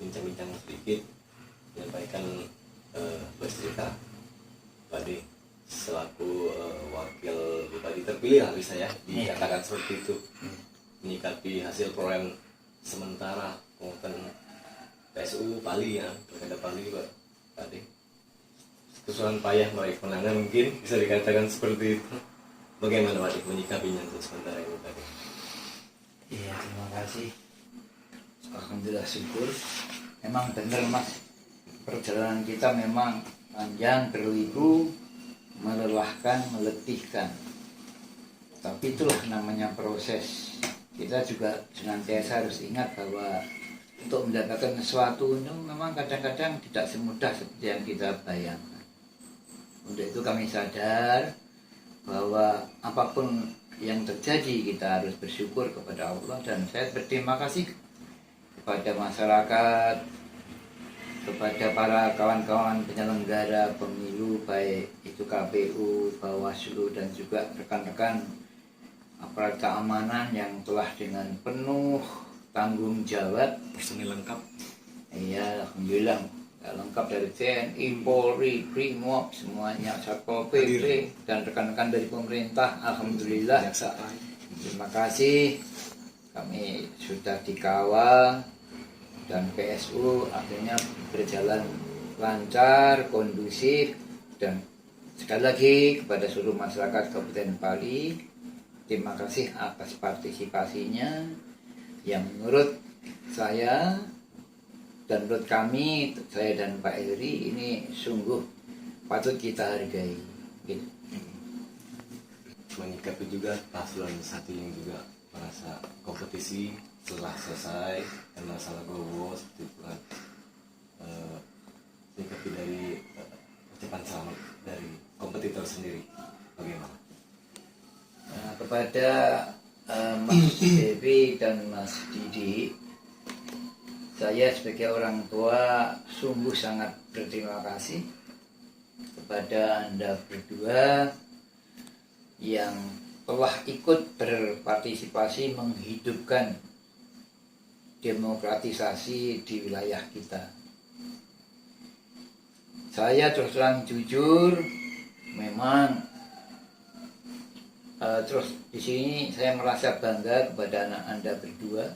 bincang-bincang sedikit, menyampaikan bercerita Pak De selaku wakil bupati terpilih lah bisa ya dikatakan seperti itu, menyikapi hasil perolehan sementara pengurutan PSU Pali ya, Pilkada Pali Pak De. Kesulitan payah meraih kemenangan mungkin bisa dikatakan seperti itu. Bagaimana Pak De menyikapinya untuk sementara ini Pak De? Iya, terima kasih. Alhamdulillah, syukur. Memang benar Mas, perjalanan kita memang panjang, berliku, melelahkan, meletihkan. Tapi itulah namanya proses. Kita juga senantiasa harus ingat bahwa untuk mendapatkan sesuatu itu memang kadang-kadang tidak semudah seperti yang kita bayangkan. Untuk itu kami sadar bahwa apapun yang terjadi kita harus bersyukur kepada Allah, dan saya berterima kasih kepada masyarakat, kepada para kawan-kawan penyelenggara pemilu, baik itu KPU, Bawaslu, dan juga rekan-rekan aparat keamanan yang telah dengan penuh tanggung jawab, Personil lengkap. iya, alhamdulillah lengkap dari TNI, Polri, Brimob, semuanya, Satpol PP, dan rekan-rekan dari pemerintah, alhamdulillah. Terima kasih, kami sudah dikawal dan PSU akhirnya berjalan lancar, kondusif. Dan sekali lagi kepada seluruh masyarakat Kabupaten Pali, terima kasih atas partisipasinya yang menurut saya dan menurut kami, saya dan Pak Heri, ini sungguh patut kita hargai. Gitu. Menyikapi juga paslon satu yang juga merasa kompetisi setelah selesai dan masalah gowo seperti itu kan, menyikapi dari ucapan selamat dari kompetitor sendiri bagaimana? Nah, kepada Mas Dewi dan Mas Didi, saya sebagai orang tua sungguh sangat berterima kasih kepada Anda berdua yang telah ikut berpartisipasi menghidupkan demokratisasi di wilayah kita. Saya terus terang jujur, memang terus di sini saya merasa bangga kepada anak Anda berdua.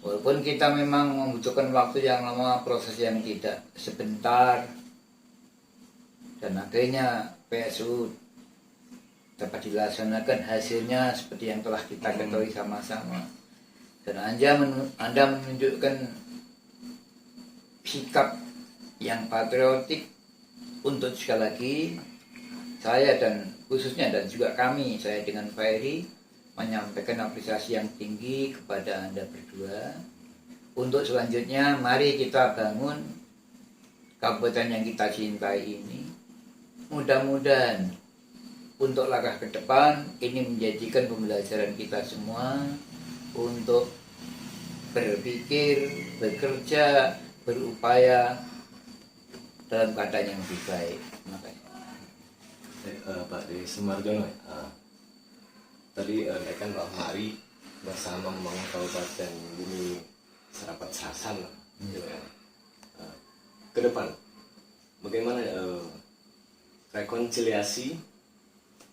Walaupun kita memang membutuhkan waktu yang lama, proses yang tidak sebentar, dan akhirnya PSU dapat dilaksanakan, hasilnya seperti yang telah kita ketahui sama-sama. Dan Anda menunjukkan sikap yang patriotik untuk sekali lagi saya dan khususnya dan juga kami, saya dengan Pak Heri, menyampaikan apresiasi yang tinggi kepada Anda berdua. Untuk selanjutnya, mari kita bangun kabupaten yang kita cintai ini. Mudah-mudahan untuk langkah ke depan ini menjadikan pembelajaran kita semua untuk berpikir, bekerja, berupaya dalam keadaan yang lebih baik. Terima kasih. Pak De Sumarjono, tadi rekan Pak Mari bersama membangun Kabupaten Bumi Serapat Sasan ke depan bagaimana rekonsiliasi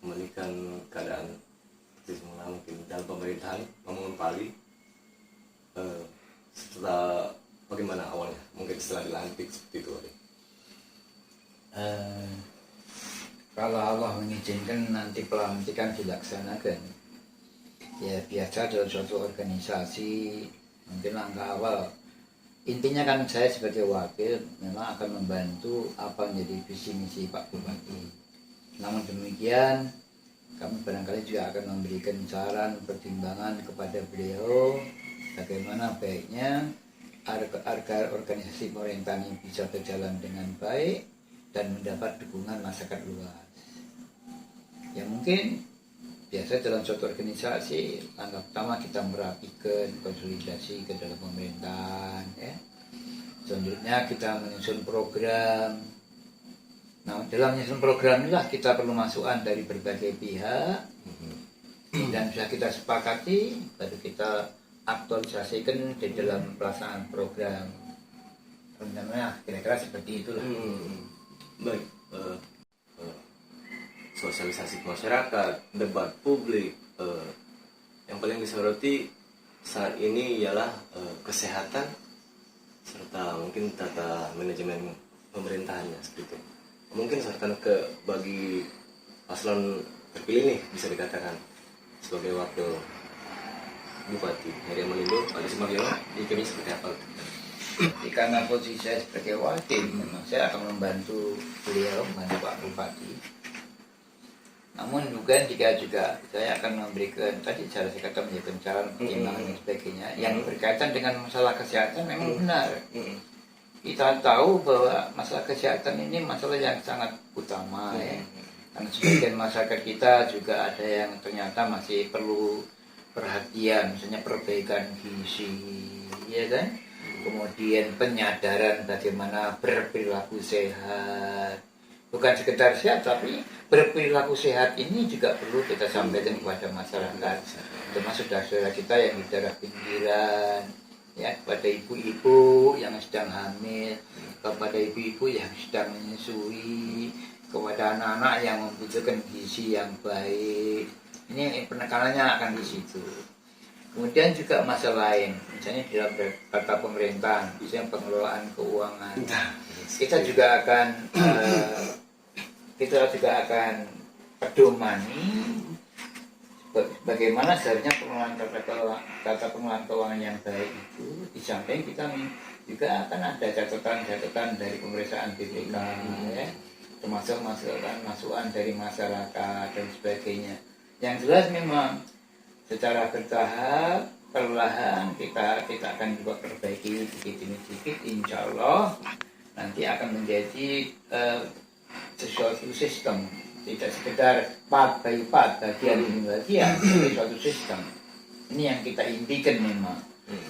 memulihkan keadaan seperti semula mungkin dalam pemerintahan membangun Pali setelah bagaimana awalnya mungkin setelah dilantik seperti itu Pak. Kalau Allah mengizinkan nanti pelantikan dilaksanakan, ya biasa dalam suatu organisasi mungkin langkah awal. Intinya kan saya sebagai wakil memang akan membantu apa menjadi visi misi Pak Bupati. Namun demikian kami barangkali juga akan memberikan saran pertimbangan kepada beliau bagaimana baiknya agar organisasi pemerintahan ini bisa berjalan dengan baik dan mendapat dukungan masyarakat luas. Ya mungkin biasa dalam suatu organisasi langkah pertama kita merapikan konsolidasi ke dalam pemerintahan, ya. Selanjutnya kita menyusun program. Nah, dalam menyusun program inilah kita perlu masukan dari berbagai pihak dan sudah kita sepakati, baru kita aktualisasikan di dalam pelaksanaan program. Rencananya kira-kira seperti itulah. Baik, sosialisasi ke masyarakat, debat publik, yang paling disoroti saat ini ialah kesehatan serta mungkin tata manajemen pemerintahannya seperti itu. Mungkin serta bagi paslon terpilih nih bisa dikatakan sebagai wakil Bupati Heri Amalindo, Pak Desi Mariono, di kami seperti apa? Jadi karena posisi saya sebagai wakil, memang saya akan membantu beliau, membantu Pak Bupati. Namun juga saya akan memberikan tadi cara saya kata menjadi pencarian pertimbangan dan sebagainya yang berkaitan dengan masalah kesehatan memang benar. Kita tahu bahwa masalah kesehatan ini masalah yang sangat utama ya. Karena sebagian masyarakat kita juga ada yang ternyata masih perlu perhatian, misalnya perbaikan gizi, ya kan? Kemudian penyadaran bagaimana berperilaku sehat. Bukan sekedar sehat, tapi berperilaku sehat ini juga perlu kita sampaikan kepada masyarakat. Termasuk saudara kita yang di daerah pinggiran, ya, kepada ibu-ibu yang sedang hamil, kepada ibu-ibu yang sedang menyusui, kepada anak-anak yang membutuhkan gizi yang baik. Ini penekanannya akan di situ. Kemudian juga masalah lain, misalnya di dalam tata pemerintahan, misalnya pengelolaan keuangan. Kita juga akan pedomani bagaimana seharusnya pengelolaan tata pengelolaan keuangan yang baik itu. Di samping kita juga akan ada catatan dari pemeriksaan BPK, ya, termasuk masukan dari masyarakat dan sebagainya. Yang jelas memang secara bertahap, perlahan kita akan juga perbaiki sedikit-sedikit, insya Allah nanti akan menjadi sesuatu sistem, tidak sekedar part by part, bagian demi bagian, tapi suatu sistem. Ini yang kita impikan memang.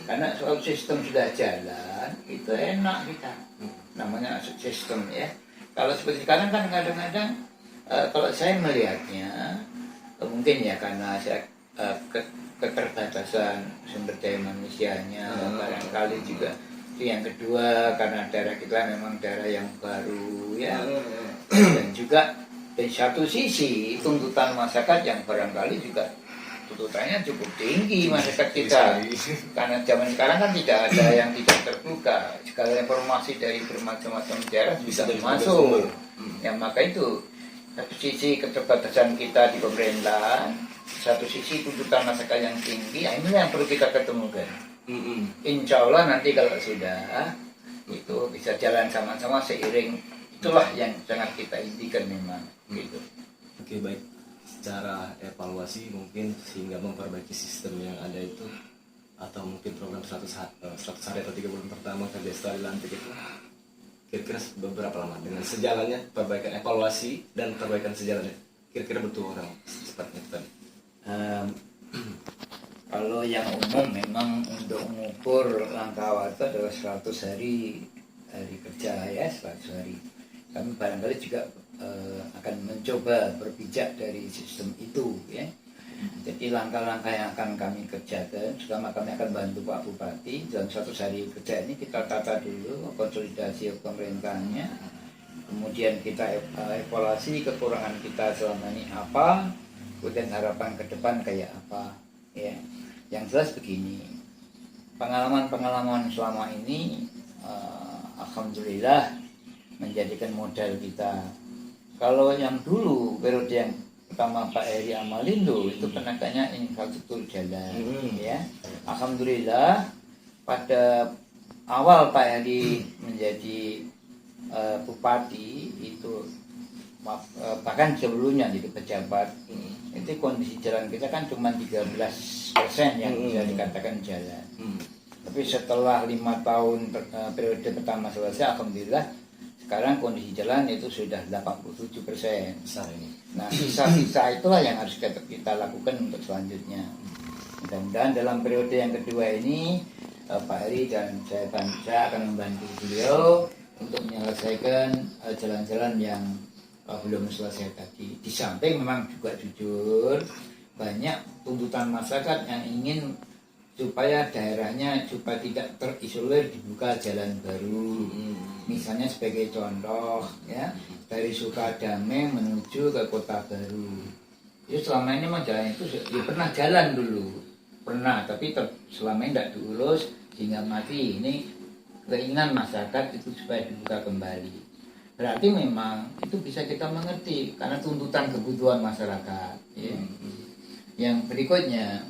Karena suatu sistem sudah jalan, itu enak kita. Namanya sistem ya. Kalau seperti sekarang kan kadang-kadang kalau saya melihatnya mungkin ya karena saya keterbatasan sumber daya manusianya, barangkali juga itu yang kedua karena daerah kita memang daerah yang baru ya, dan juga dari satu sisi tuntutan masyarakat yang barangkali juga tuntutannya cukup tinggi masyarakat kita, karena zaman sekarang kan tidak ada yang tidak terbuka, segala informasi dari bermacam-macam daerah bisa masuk ya. Maka itu satu sisi keterbatasan kita di pemerintahan, satu sisi tuntutan masyarakat yang tinggi, ya ini yang perlu kita ketemukan. Insya Allah nanti kalau sudah itu bisa jalan sama-sama seiring, itulah yang sangat kita impikan memang gitu. Oke, baik. Secara evaluasi mungkin sehingga memperbaiki sistem yang ada itu, atau mungkin program 100 hari atau 3 bulan pertama kerja setelah dilantik itu kira-kira beberapa lama dengan sejalannya perbaikan evaluasi dan perbaikan sejalannya, kira-kira butuh orang seperti itu tadi? Kalau yang umum memang untuk mengukur langkah awal itu adalah 100 hari kerja ya, 100 hari. Kami barangkali juga akan mencoba berpijak dari sistem itu ya. Jadi langkah-langkah yang akan kami kerjakan, selama kami akan bantu Pak Bupati dalam 100 hari kerja ini, kita tata dulu konsolidasi pemerintahannya, kemudian kita evaluasi kekurangan kita selama ini apa, kemudian harapan ke depan kayak apa ya. Yang jelas begini, pengalaman selama ini alhamdulillah menjadikan modal kita. Kalau yang dulu periode yang pertama Pak Heri Amalindo itu penanganannya infrastruktur jalan ya. Alhamdulillah pada awal Pak Heri menjadi bupati itu, bahkan sebelumnya jadi pejabat, itu kondisi jalan kita kan cuma 13% yang bisa dikatakan jalan. Tapi setelah 5 tahun periode pertama selesai, alhamdulillah sekarang kondisi jalan itu sudah 87%. Nah, sisa-sisa itulah yang harus kita lakukan untuk selanjutnya. Mudah-mudahan dalam periode yang kedua ini Pak Heri dan saya akan membantu beliau untuk menyelesaikan jalan-jalan yang belum selesai tadi. Di samping memang juga jujur banyak tuntutan masyarakat yang ingin supaya daerahnya supaya tidak terisolir, dibuka jalan baru. Misalnya sebagai contoh ya, dari Sukadame menuju ke Kota Baru. Itu selama ini memang jalan itu ya pernah jalan dulu, pernah, tapi selama ini tidak diurus sehingga mati. Ini keinginan masyarakat itu supaya dibuka kembali. Berarti memang itu bisa kita mengerti karena tuntutan kebutuhan masyarakat. Ya. Yang berikutnya,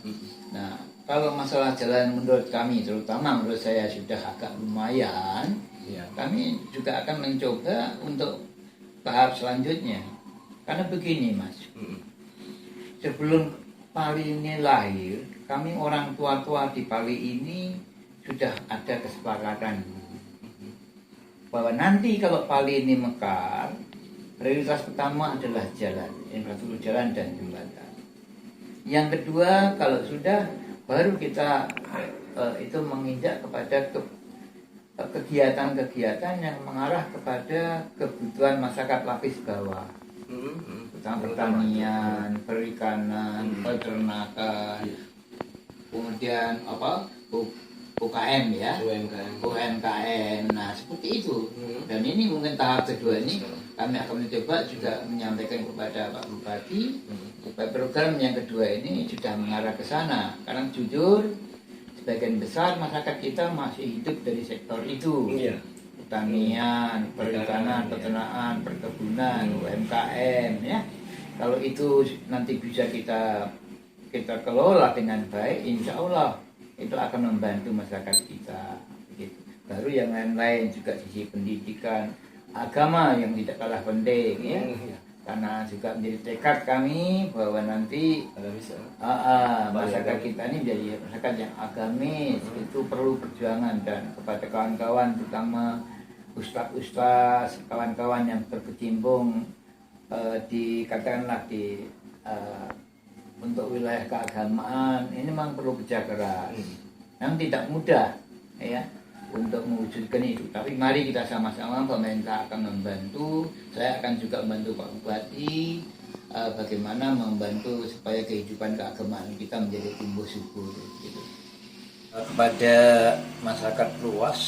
nah kalau masalah jalan menurut kami, terutama menurut saya sudah agak lumayan, ya, kami juga akan mencoba untuk tahap selanjutnya. Karena begini Mas, sebelum Pali ini lahir, kami orang tua-tua di Pali ini sudah ada kesepakatan bahwa nanti kalau Pali ini mekar, prioritas pertama adalah jalan, infrastruktur jalan dan jembatan. Yang kedua, kalau sudah baru kita itu menginjak kepada kegiatan-kegiatan yang mengarah kepada kebutuhan masyarakat lapis bawah, tentang pertanian, perikanan, peternakan, kemudian UKM ya, UMKM. Nah seperti itu. Dan ini mungkin tahap kedua ini kami akan mencoba juga menyampaikan kepada Pak Bupati supaya program yang kedua ini sudah mengarah ke sana. Karena jujur sebagian besar masyarakat kita masih hidup dari sektor itu, pertanian, perikanan, peternakan, perkebunan, UMKM ya. Kalau itu nanti bisa kita kelola dengan baik, insya Allah itu akan membantu masyarakat kita. Gitu. Baru yang lain-lain juga sisi pendidikan, agama yang tidak kalah penting ya. Karena juga menjadi tekad kami bahwa nanti masyarakat kita ini menjadi masyarakat yang agamis. Itu perlu perjuangan, dan kepada kawan-kawan terutama ustaz-ustaz, kawan-kawan yang berkecimpung katakanlah di untuk wilayah keagamaan, ini memang perlu kerja keras. Yang tidak mudah ya untuk mewujudkan itu. Tapi mari kita sama-sama, pemerintah akan membantu, saya akan juga membantu Pak Bupati bagaimana membantu supaya kehidupan keagamaan kita menjadi tumbuh subur gitu. Kepada masyarakat luas,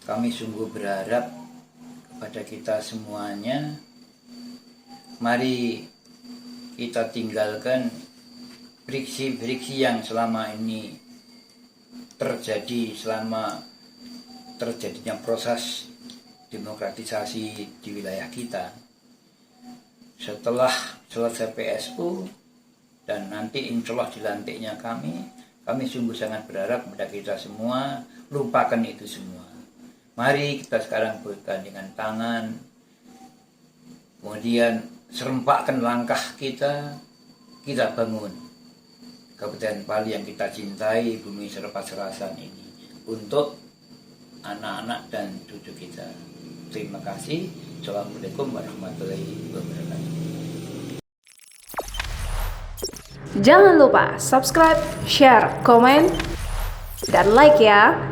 kami sungguh berharap kepada kita semuanya, mari kita tinggalkan friksi-friksi yang selama ini terjadi selama terjadinya proses demokratisasi di wilayah kita. Setelah selesai PSU dan nanti insya Allah dilantiknya kami sungguh sangat berharap kepada kita semua lupakan itu semua. Mari kita sekarang bergandengan tangan, kemudian serempakkan langkah kita bangun Kabupaten Pali yang kita cintai, bumi serba serasan ini untuk anak-anak dan cucu kita. Terima kasih. Assalamualaikum warahmatullahi wabarakatuh. Jangan lupa subscribe, share, komen, dan like ya.